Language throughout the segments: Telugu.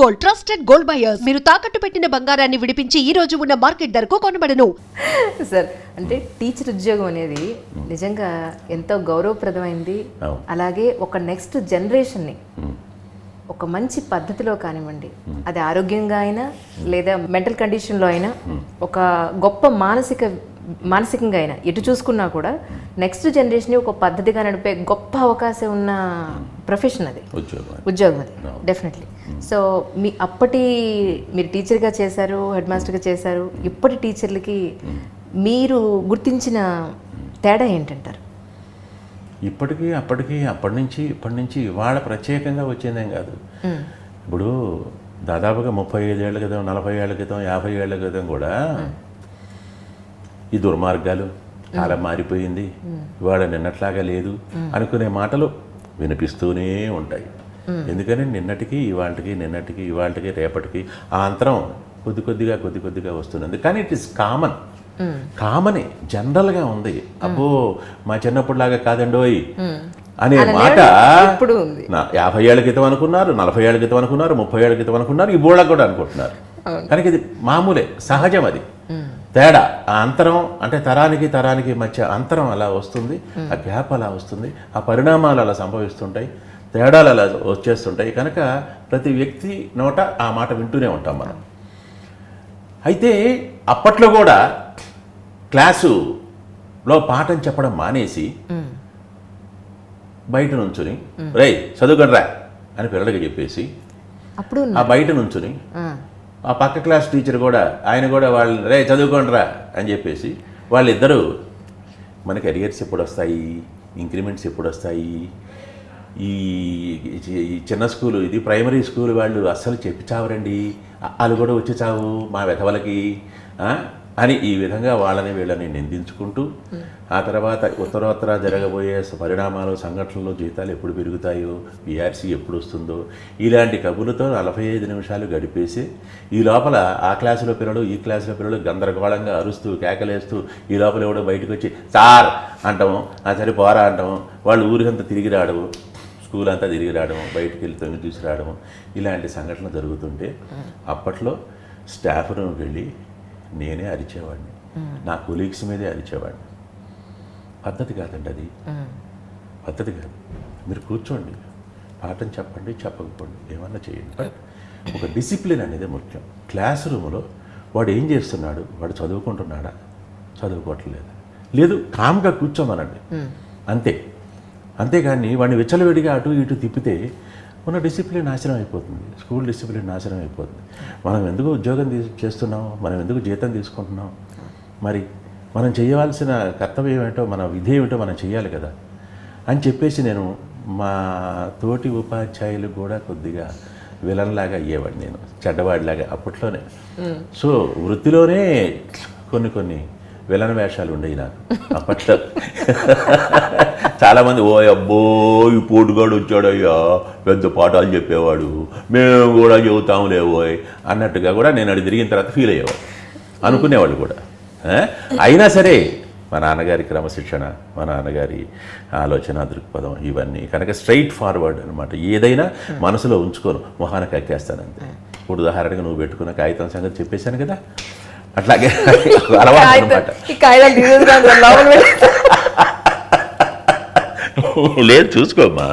Gold, trusted gold buyers. మీరు తాకట్టు పెట్టిన బంగారాన్ని విడిపించి ఈ రోజు ఉన్న మార్కెట్ ధరకు కొనబడను. సార్, అంటే టీచర్ ఉద్యోగం అనేది నిజంగా ఎంతో గౌరవప్రదమైంది. అలాగే ఒక నెక్స్ట్ జనరేషన్ని ఒక మంచి పద్ధతిలో కానివ్వండి, అది ఆరోగ్యంగా అయినా లేదా మెంటల్ కండిషన్లో అయినా, ఒక గొప్ప మానసికంగా అయినా ఎటు చూసుకున్నా కూడా నెక్స్ట్ జనరేషన్ ఒక పద్ధతిగా నడిపే గొప్ప అవకాశం ఉన్న ప్రొఫెషన్ అది, ఉద్యోగం అది డెఫినెట్లీ. సో మీరు టీచర్గా చేశారు, హెడ్ మాస్టర్గా చేశారు. ఇప్పటి టీచర్లకి మీరు గుర్తించిన తేడా ఏంటంటారు? ఇప్పటికీ అప్పటి నుంచి ఇవాళ ప్రత్యేకంగా వచ్చిందేం కాదు. ఇప్పుడు దాదాపుగా 35 ఏళ్ల క్రితం, 40 ఏళ్ల క్రితం, 50 ఏళ్ల క్రితం కూడా ఈ దుర్మార్గాలు కాలం మారిపోయింది, ఇవాళ నిన్నట్లాగా లేదు అనుకునే మాటలు వినిపిస్తూనే ఉంటాయి. ఎందుకని నిన్నటికి ఇవాళకి రేపటికి ఆ అంతరం కొద్ది కొద్దిగా వస్తున్నది. కానీ ఇట్ ఈస్ కామనే జనరల్గా ఉంది. అబ్బో మా చిన్నప్పుడులాగా కాదండోయ్ అనే మాట 50 ఏళ్ల క్రితం అనుకున్నారు, 40 ఏళ్ల క్రితం అనుకున్నారు, 30 ఏళ్ల క్రితం అనుకున్నారు, ఈ బోళ్ళకు కూడా అనుకుంటున్నారు. కనుక ఇది మామూలే, సహజం. అది తేడా, ఆ అంతరం అంటే తరానికి మధ్య అంతరం అలా వస్తుంది, ఆ గ్యాప్ అలా వస్తుంది, ఆ పరిణామాలు అలా సంభవిస్తుంటాయి, తేడాలు అలా వచ్చేస్తుంటాయి. కనుక ప్రతి వ్యక్తి నోట ఆ మాట వింటూనే ఉంటాం మనం. అయితే అప్పట్లో కూడా క్లాసులో పాఠం చెప్పడం మానేసి బయట నుంచుని రేయ్ చదువుకొని రా అని పిల్లలకి చెప్పేసి ఆ బయట నుంచుని ఆ పక్క క్లాస్ టీచర్ కూడా ఆయన కూడా వాళ్ళు రే చదువుకోండి రా అని చెప్పేసి వాళ్ళిద్దరూ మనకి అరియర్స్ ఎప్పుడు వస్తాయి, ఇంక్రిమెంట్స్ ఎప్పుడు వస్తాయి, ఈ చిన్న స్కూలు ఇది ప్రైమరీ స్కూల్ వాళ్ళు అస్సలు చెప్పి చావరండి, వాళ్ళు కూడా వచ్చి చావు మా వెధవలకి అని ఈ విధంగా వీళ్ళని నిందించుకుంటూ ఆ తర్వాత ఉత్తరోత్తర జరగబోయే పరిణామాలు, సంఘటనలు, జీతాలు ఎప్పుడు పెరుగుతాయో, పిఆర్సీ ఎప్పుడు వస్తుందో, ఇలాంటి కబుర్లతో 45 నిమిషాలు గడిపేసి ఈ లోపల ఆ క్లాసులో పిల్లలు ఈ క్లాసులో పిల్లలు గందరగోళంగా అరుస్తూ కేకలేస్తూ ఈ లోపల ఎవడో బయటకు వచ్చి సార్ అంటాము, సరే పోరా అంటాము, వాళ్ళు ఊరికంతా తిరిగి రావడము, స్కూల్ అంతా తిరిగి రావడము, బయటికి వెళ్ళి తొంగి చూసి రావడము, ఇలాంటి సంఘటనలు జరుగుతుంటే అప్పట్లో స్టాఫ్ రూమ్కి వెళ్ళి నేనే అరిచేవాడిని, నా కొలీగ్స్ మీదే అరిచేవాడిని. పద్ధతి కాదండి అది, పద్ధతి కాదు. మీరు కూర్చోండి, పాఠం చెప్పండి, చెప్పకపోండి, ఏమన్నా చేయండి, బట్ ఒక డిసిప్లిన్ అనేది ముఖ్యం. క్లాస్ రూమ్లో వాడు ఏం చేస్తున్నాడు, వాడు చదువుకుంటున్నాడా, చదువుకోవట్లేదా, లేదు కామ్గా కూర్చోమనండి అంతే. అంతేగాని వాడిని విచ్చలవిడిగా అటు ఇటు తిప్పితే మన డిసిప్లిన్ నాశనం అయిపోతుంది, స్కూల్ డిసిప్లిన్ నాశనం అయిపోతుంది. మనం ఎందుకు ఉద్యోగం చేస్తున్నాం, మనం ఎందుకు జీతం తీసుకుంటున్నాం, మరి మనం చేయవలసిన కర్తవ్యం ఏంటో, మన విధి ఏమిటో మనం చేయాలి కదా అని చెప్పేసి నేను మా తోటి ఉపాధ్యాయులు కూడా కొద్దిగా విలన్లాగా అయ్యేవాడిని, నేను చెడ్డవాడిలాగా అప్పట్లోనే. సో వృత్తిలోనే కొన్ని విలన్ వేషాలు ఉండేవి నాకు అప్పట్లో. చాలామంది ఓ అబ్బో ఈ పోటుగాడు వచ్చాడయ్యా, పెద్ద పాఠాలు చెప్పేవాడు, మేము కూడా చెబుతాములేవోయ్ అన్నట్టుగా కూడా నేను అడి తిరిగిన తర్వాత ఫీల్ అయ్యేవాడు, అనుకునేవాళ్ళు కూడా. అయినా సరే మా నాన్నగారి క్రమశిక్షణ, మా నాన్నగారి ఆలోచన దృక్పథం ఇవన్నీ కనుక స్ట్రైట్ ఫార్వర్డ్ అనమాట. ఏదైనా మనసులో ఉంచుకోను, మొహానికి ఎక్కేస్తానంతే. ఇప్పుడు ఉదాహరణగా నువ్వు పెట్టుకున్న కాగితం సంగతి చెప్పేశాను కదా, అట్లాగే అలవాటు అనమాట. లేదు చూసుకోమ్మా,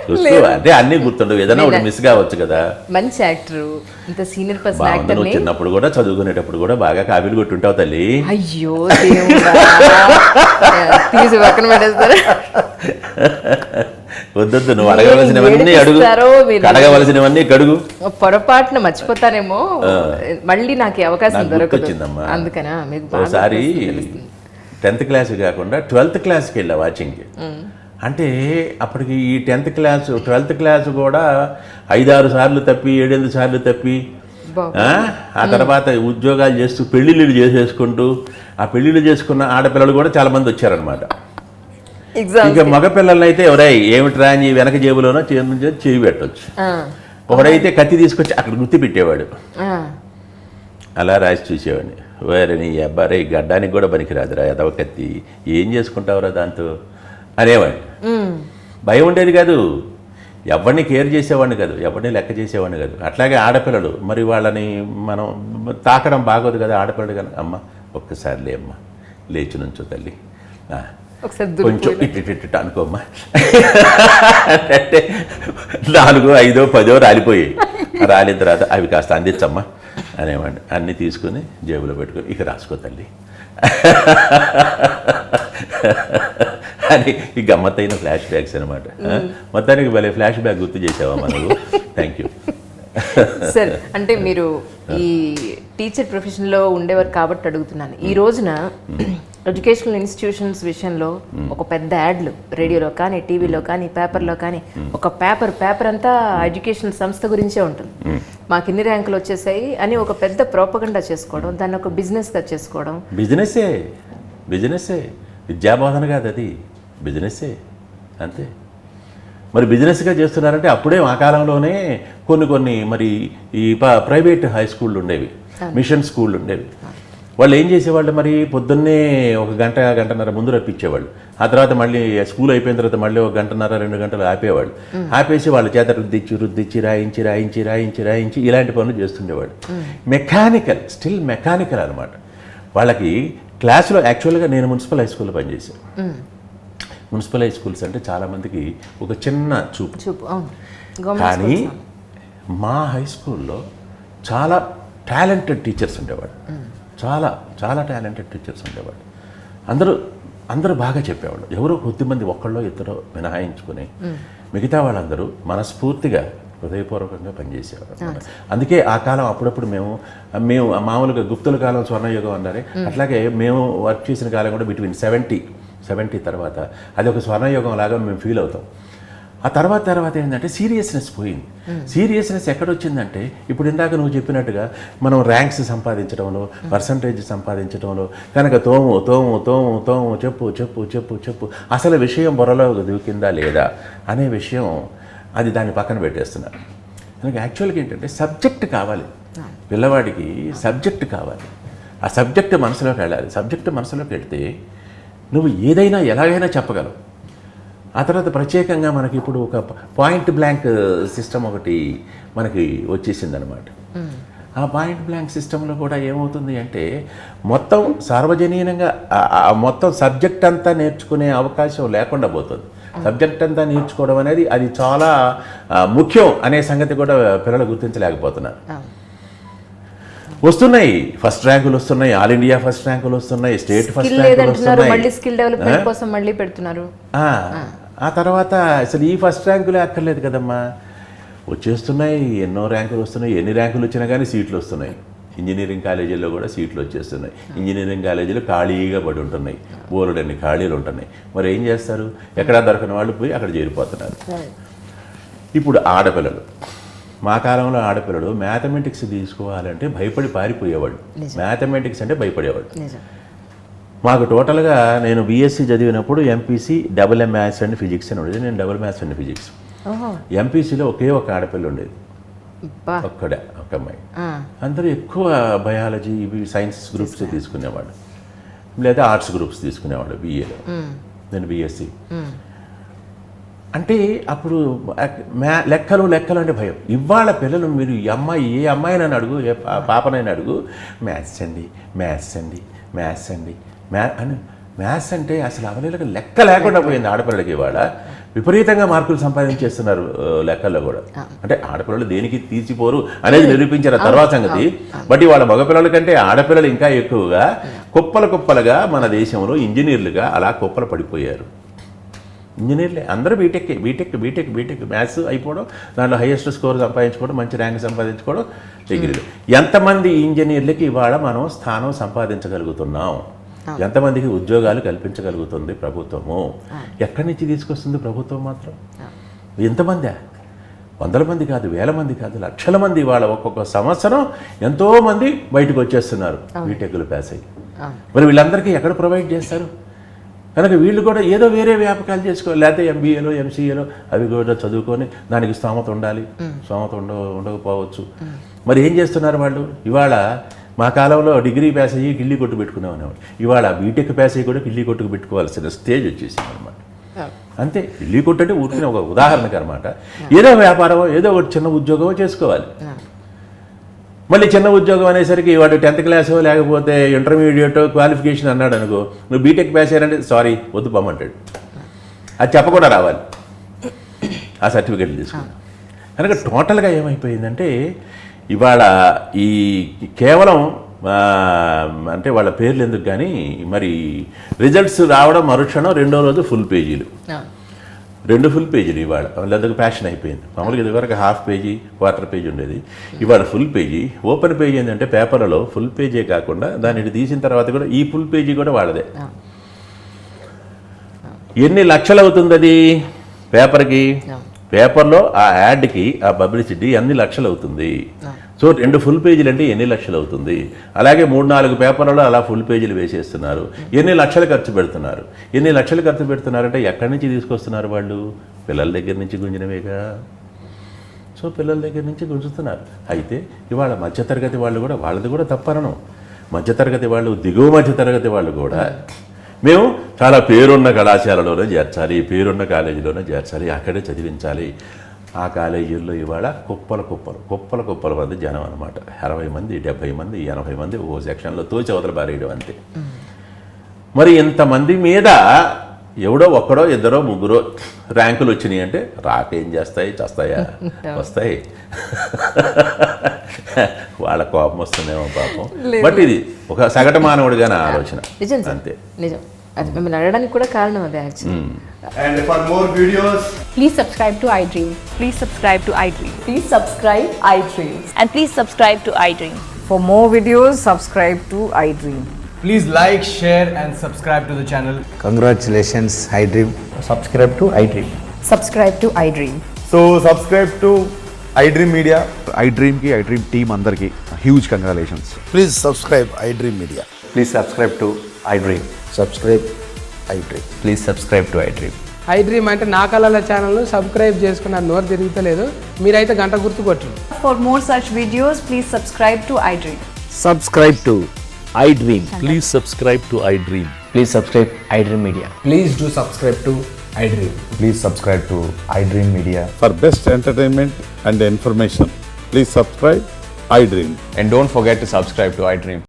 చూసుకో, అంటే అన్నీ గుర్తుండవు, ఏదైనా ఒకటి మిస్ కావచ్చు కదా. మంచి యాక్టర్, ఇంత సీనియర్ పర్సన్ యాక్టర్. నువ్వు చిన్నప్పుడు కూడా చదువుకునేటప్పుడు కూడా బాగా కాపీలు కొట్టుంటావు తల్లి. అయ్యో తీసి పక్కన పెట్టేస్తారా? వద్దొద్దు, నువ్వు అడగవలసినవన్నీ అడుగు, అడగవలసినవన్నీ కడుగు. పొరపాటున మర్చిపోతానేమో, మళ్ళీ నాకు అవకాశం దొరకొచ్చిందమ్మా. అందుకనా ఒకసారి 10th క్లాస్ కాకుండా 12th క్లాస్కి వెళ్ళా వాచింగ్కి. అంటే అప్పటికి ఈ 10th క్లాసు 12th క్లాసు కూడా 5-6 సార్లు తప్పి 7-8 సార్లు తప్పి ఆ తర్వాత ఉద్యోగాలు చేస్తూ పెళ్ళిళ్ళు చేసేసుకుంటూ, ఆ పెళ్ళిళ్ళు చేసుకున్న ఆడపిల్లలు కూడా చాలామంది వచ్చారనమాట. ఇక మగపిల్లలు అయితే ఎవరై ఏమిట్రా అని వెనక జేబులోనో చేయి పెట్టవచ్చు, ఒకడైతే కత్తి తీసుకొచ్చి అక్కడ గుర్తు పెట్టేవాడు, అలా రాసి చూసేవాడిని. వేరే నీ అబ్బాయి గడ్డానికి కూడా పనికిరాదురా ఎదవ కత్తి, ఏం చేసుకుంటావురా దాంతో అనేవాడిని. భయం ఉండేది కాదు, ఎవరిని కేర్ చేసేవాడిని కాదు, ఎవరిని లెక్క చేసేవాడిని కాదు. అట్లాగే ఆడపిల్లలు మరి వాళ్ళని మనం తాకడం బాగోదు కదా ఆడపిల్లడు కనుక. అమ్మ ఒక్కసారి లే అమ్మ, లేచి నుంచో తల్లి, కొంచెం ఇటు అనుకోమ్మా అంటే 4, 5, 10 రాలిపోయాయి. రాలిన తర్వాత అవి కాస్త అందించమ్మా అనేవాడిని. అన్నీ తీసుకుని జేబులో పెట్టుకొని ఇక రాసుకో తల్లి అని ఈ గమ్మత్తైన ఫ్లాష్ బ్యాక్స్ అనమాట. మొత్తానికి భలే ఫ్లాష్ బ్యాక్ గుర్తు చేసావా మనకు. Thank you sir. అంటే మీరు ఈ టీచర్ ప్రొఫెషన్లో ఉండేవారు కాబట్టి అడుగుతున్నాను. ఈ రోజున ఎడ్యుకేషనల్ ఇన్స్టిట్యూషన్స్ విషయంలో ఒక పెద్ద యాడ్లు రేడియోలో కానీ, టీవీలో కానీ, పేపర్లో కానీ, ఒక పేపర్ అంతా ఎడ్యుకేషనల్ సంస్థ గురించే ఉంటుంది. మాకు ఇన్ని ర్యాంకులు వచ్చేసాయి అని ఒక పెద్ద ప్రోపగండా చేసుకోవడం, దాన్ని ఒక బిజినెస్గా చేసుకోవడం. బిజినెస్సే విద్యాబోధన కాదు, అది బిజినెస్సే అంతే. మరి బిజినెస్గా చేస్తున్నారంటే అప్పుడే ఆ కాలంలోనే కొన్ని మరి ఈ ప్రైవేట్ హై స్కూళ్ళు ఉండేవి, మిషన్ స్కూళ్ళు ఉండేవి. వాళ్ళు ఏం చేసేవాళ్ళు, మరి పొద్దున్నే 1 గంట, గంటన్నర ముందు రప్పించేవాళ్ళు. ఆ తర్వాత మళ్ళీ స్కూల్ అయిపోయిన తర్వాత మళ్ళీ 1 గంటన్నర, 2 గంటలు ఆపేవాళ్ళు. ఆపేసి వాళ్ళ చేత రుద్దిచ్చి రాయించి ఇలాంటి పనులు చేస్తుండేవాళ్ళు. మెకానికల్, స్టిల్ మెకానికల్ అనమాట వాళ్ళకి. క్లాసులో యాక్చువల్గా నేను మున్సిపల్ హై స్కూల్లో పనిచేశాను. మున్సిపల్ హై స్కూల్స్ అంటే చాలామందికి ఒక చిన్న చూపు. కానీ మా హై స్కూల్లో చాలా టాలెంటెడ్ టీచర్స్ ఉండేవాడు. చాలా టాలెంటెడ్ టీచర్స్ ఉండేవాడు. అందరూ బాగా చెప్పేవాళ్ళు. ఎవరో కొద్దిమంది ఒక్కళ్ళో ఇద్దరో మినహాయించుకుని మిగతా వాళ్ళందరూ మనస్ఫూర్తిగా హృదయపూర్వకంగా పనిచేసేవారు. అందుకే ఆ కాలం అప్పుడప్పుడు మేము మామూలుగా గుప్తుల కాలం స్వర్ణయుగం అన్నారే, అట్లాగే మేము వర్క్ చేసిన కాలం కూడా బిట్వీన్ 70 తర్వాత అది ఒక స్వర్ణయుగం లాగా మేము ఫీల్ అవుతాం. ఆ తర్వాత ఏంటంటే సీరియస్నెస్ పోయింది. సీరియస్నెస్ ఎక్కడొచ్చిందంటే ఇప్పుడు ఇందాక నువ్వు చెప్పినట్టుగా మనం ర్యాంక్స్ సంపాదించడంలో, పర్సంటేజ్ సంపాదించడంలో కనుక తోము చెప్పు అసలు విషయం బుర్రలో దూకిందా లేదా అనే విషయం అది దాన్ని పక్కన పెట్టేస్తున్నారు. కనుక యాక్చువల్గా ఏంటంటే సబ్జెక్ట్ కావాలి పిల్లవాడికి, సబ్జెక్ట్ కావాలి. ఆ సబ్జెక్ట్ మనసులోకి వెళ్ళాలి. సబ్జెక్ట్ మనసులోకి వెళ్తే నువ్వు ఏదైనా ఎలాగైనా చెప్పగలవు. ఆ తర్వాత ప్రత్యేకంగా మనకి ఇప్పుడు ఒక పాయింట్ బ్లాంక్ సిస్టమ్ ఒకటి మనకి వచ్చేసిందనమాట. ఆ పాయింట్ బ్లాంక్ సిస్టంలో కూడా ఏమవుతుంది అంటే మొత్తం సార్వజనీనంగా మొత్తం సబ్జెక్ట్ అంతా నేర్చుకునే అవకాశం లేకుండా పోతుంది. సబ్జెక్ట్ అంతా నేర్చుకోవడం అనేది అది చాలా ముఖ్యం అనే సంగతి కూడా పిల్లలు గుర్తించలేకపోతున్నారు. వస్తున్నాయి ఫస్ట్ ర్యాంకులు వస్తున్నాయి, ఆల్ ఇండియా ఫస్ట్ ర్యాంకులు వస్తున్నాయి, స్టేట్ ఫస్ట్ ర్యాంకులు వస్తున్నాయి. స్కిల్ డెవలప్మెంట్ కోసం మళ్ళీ పెడుతున్నారు. ఆ తర్వాత అసలు ఈ ఫస్ట్ ర్యాంకులే అక్కర్లేదు కదమ్మా, వచ్చేస్తున్నాయి ఎన్నో ర్యాంకులు వస్తున్నాయి. ఎన్ని ర్యాంకులు వచ్చినా కానీ సీట్లు వస్తున్నాయి. ఇంజనీరింగ్ కాలేజీల్లో కూడా సీట్లు వచ్చేస్తున్నాయి. ఇంజనీరింగ్ కాలేజీలు ఖాళీగా పడి ఉంటున్నాయి, బోలెడన్ని ఖాళీలు ఉంటున్నాయి. మరి ఏం చేస్తారు, ఎక్కడా దొరకని వాళ్ళు పోయి అక్కడ చేరిపోతున్నారు. ఇప్పుడు ఆడపిల్లలు, మా కాలంలో ఆడపిల్లలు మ్యాథమెటిక్స్ తీసుకోవాలంటే భయపడి పారిపోయేవాళ్ళు. మ్యాథమెటిక్స్ అంటే భయపడేవాళ్ళు. మాకు టోటల్గా నేను బీఎస్సీ చదివినప్పుడు MPC double maths and physics అని ఉండేది. నేను డబుల్ మ్యాథ్స్ అండ్ ఫిజిక్స్. ఎంపీసీలో ఒకే ఒక ఆడపిల్ల ఉండేది, ఒక అమ్మాయి. అందరూ ఎక్కువ బయాలజీ ఇవి సైన్స్ గ్రూప్స్ తీసుకునేవాళ్ళు, లేదా ఆర్ట్స్ గ్రూప్స్ తీసుకునేవాళ్ళు బీఏలో. నేను బీఎస్సీ అంటే అప్పుడు లెక్కలు అంటే భయం. ఇవాళ పిల్లలు మీరు ఈ అమ్మాయి ఏ అమ్మాయినని అడుగు, ఏ పాపనైనా అడుగు, మ్యాథ్స్ అండి అని. మ్యాథ్స్ అంటే అసలు అవలేలకు లెక్క లేకుండా పోయింది ఆడపిల్లలకి. ఇవాళ విపరీతంగా మార్కులు సంపాదించేస్తున్నారు లెక్కల్లో కూడా. అంటే ఆడపిల్లలు దేనికి తీసిపోరు అనేది నిరూపించిన తర్వాత సంగతి. బట్ ఇవాళ మగపిల్లల కంటే ఆడపిల్లలు ఇంకా ఎక్కువగా కుప్పలుగా మన దేశంలో ఇంజనీర్లుగా అలా కుప్పలు పడిపోయారు. ఇంజనీర్లే అందరూ బీటెక్ మ్యాథ్స్ అయిపోవడం, దాంట్లో హైయెస్ట్ స్కోర్ సంపాదించుకోవడం, మంచి ర్యాంక్ సంపాదించుకోవడం, డిగ్రీలు. ఎంతమంది ఇంజనీర్లకి ఇవాళ మనం స్థానం సంపాదించగలుగుతున్నాం, ఎంతమందికి ఉద్యోగాలు కల్పించగలుగుతుంది ప్రభుత్వము? ఎక్కడి నుంచి తీసుకొస్తుంది ప్రభుత్వం మాత్రం? ఎంతమంది? 100 మంది కాదు, 1000 మంది కాదు, లక్షల మంది. ఇవాళ ఒక్కొక్క సంవత్సరం ఎంతోమంది బయటకు వచ్చేస్తున్నారు బీటెక్లు పాస్ అయ్యి. మరి వీళ్ళందరికీ ఎక్కడ ప్రొవైడ్ చేస్తారు? కనుక వీళ్ళు కూడా ఏదో వేరే వ్యాపకాలు చేసుకోవాలి, లేకపోతే ఎంబీఏలో ఎంసీఏలో అవి కూడా చదువుకొని దానికి స్తోమత ఉండాలి. స్తోమత ఉండకపోవచ్చు. మరి ఏం చేస్తున్నారు వాళ్ళు? ఇవాళ మా కాలంలో డిగ్రీ పాస్ అయ్యి కిళ్ళీ కొట్టు పెట్టుకునేవాళ్ళు. ఇవాళ బీటెక్ పాస్ అయ్యి కూడా కిళ్ళీ కొట్టుకు పెట్టుకోవాల్సిన స్టేజ్ వచ్చేసింది అనమాట. అంతే. ఇల్లు కొట్టంటే ఊరికిన ఒక ఉదాహరణకు అనమాట. ఏదో వ్యాపారమో ఏదో ఒకటి చిన్న ఉద్యోగమో చేసుకోవాలి. మళ్ళీ చిన్న ఉద్యోగం అనేసరికి వాడు 10th క్లాసో లేకపోతే ఇంటర్మీడియట్ క్వాలిఫికేషన్ అన్నాడు అనుకో, నువ్వు బీటెక్ పాస్ అయ్యారంటే సారీ వద్దు పొమ్మంటాడు. అది చెప్పకుండా రావాలి ఆ సర్టిఫికెట్లు తీసుకుని. కనుక టోటల్గా ఏమైపోయిందంటే ఇవాళ ఈ కేవలం అంటే వాళ్ళ పేర్లు ఎందుకు కానీ మరి రిజల్ట్స్ రావడం మరుక్షణం రెండో రోజు ఫుల్ పేజీలు, 2 ఫుల్ పేజీలు ఇవాళ. వాళ్ళందరికీ ప్యాషన్ అయిపోయింది. మామూలుగా ఇదివరకు హాఫ్ పేజీ, క్వార్టర్ పేజీ ఉండేది, ఇవాళ ఫుల్ పేజీ. ఓపెన్ పేజీ ఏంటంటే పేపర్లలో ఫుల్ పేజీ కాకుండా దాన్ని తీసిన తర్వాత కూడా ఈ ఫుల్ పేజీ కూడా వాళ్ళదే. ఎన్ని లక్షలు అవుతుంది అది పేపర్కి? పేపర్లో ఆ యాడ్కి ఆ పబ్లిసిటీ ఎన్ని లక్షలు అవుతుంది? సో 2 ఫుల్ పేజీలు అంటే ఎన్ని లక్షలు అవుతుంది? అలాగే 3-4 పేపర్లలో అలా ఫుల్ పేజీలు వేసేస్తున్నారు. ఎన్ని లక్షలు ఖర్చు పెడుతున్నారు? ఎన్ని లక్షలు ఖర్చు పెడుతున్నారంటే ఎక్కడి నుంచి తీసుకొస్తున్నారు వాళ్ళు? పిల్లల దగ్గర నుంచి గుంజినవేగా. సో పిల్లల దగ్గర నుంచి గుంజుతున్నారు. అయితే ఇవాళ మధ్యతరగతి వాళ్ళు కూడా, వాళ్ళది కూడా తప్పనను, మధ్యతరగతి వాళ్ళు, దిగువ మధ్యతరగతి వాళ్ళు కూడా మేము చాలా పేరున్న కళాశాలలోనే చేర్చాలి, పేరున్న కాలేజీలోనే చేర్చాలి, అక్కడే చదివించాలి. ఆ కాలేజీల్లో ఇవాళ కుప్పల మంది జనం అనమాట. 60 మంది, 70 మంది, 80 మంది ఓ సెక్షన్లో తోచి అవతల బారేయడం అంతే. మరి ఇంతమంది మీద ఎవడో ఒక్కడో ఇద్దరో ముగ్గురో ర్యాంకులు వచ్చినాయి అంటే రాకేం చేస్తాయి? చేస్తాయా? వస్తాయి. వాళ్ళ కోపం వస్తుందేమో పాపం. బట్ ఇది ఒక సగటు మానవుడిగానే ఆలోచన. అంతే నిజం. అది మిమ్మల్ని అడగడానికి కూడా కారణం అదే actually. And for more videos, Please subscribe to iDream. Please subscribe to iDream. Please subscribe iDream. And please subscribe to iDream. For more videos, subscribe to iDream. please like, share and subscribe to the channel. Congratulations, iDream. Subscribe to iDream. Subscribe to iDream. So subscribe to iDream Media. iDream team అందరికి huge congratulations. Please subscribe iDream Media. Please subscribe to iDream. Subscribe iDream. Please subscribe to iDream. iDream అంటే నా కళల ఛానల్ను సబ్స్క్రైబ్ చేసుకున్న నోరు తిరుగుతలేదు, మీరైతే గంట గుర్తు కొట్టండి. For more such videos, please subscribe to iDream. Subscribe to iDream. Please subscribe to iDream. Please subscribe iDream Media. Please do subscribe to iDream. Please subscribe to iDream Media. For best entertainment and information, please subscribe iDream. And don't forget to subscribe to iDream.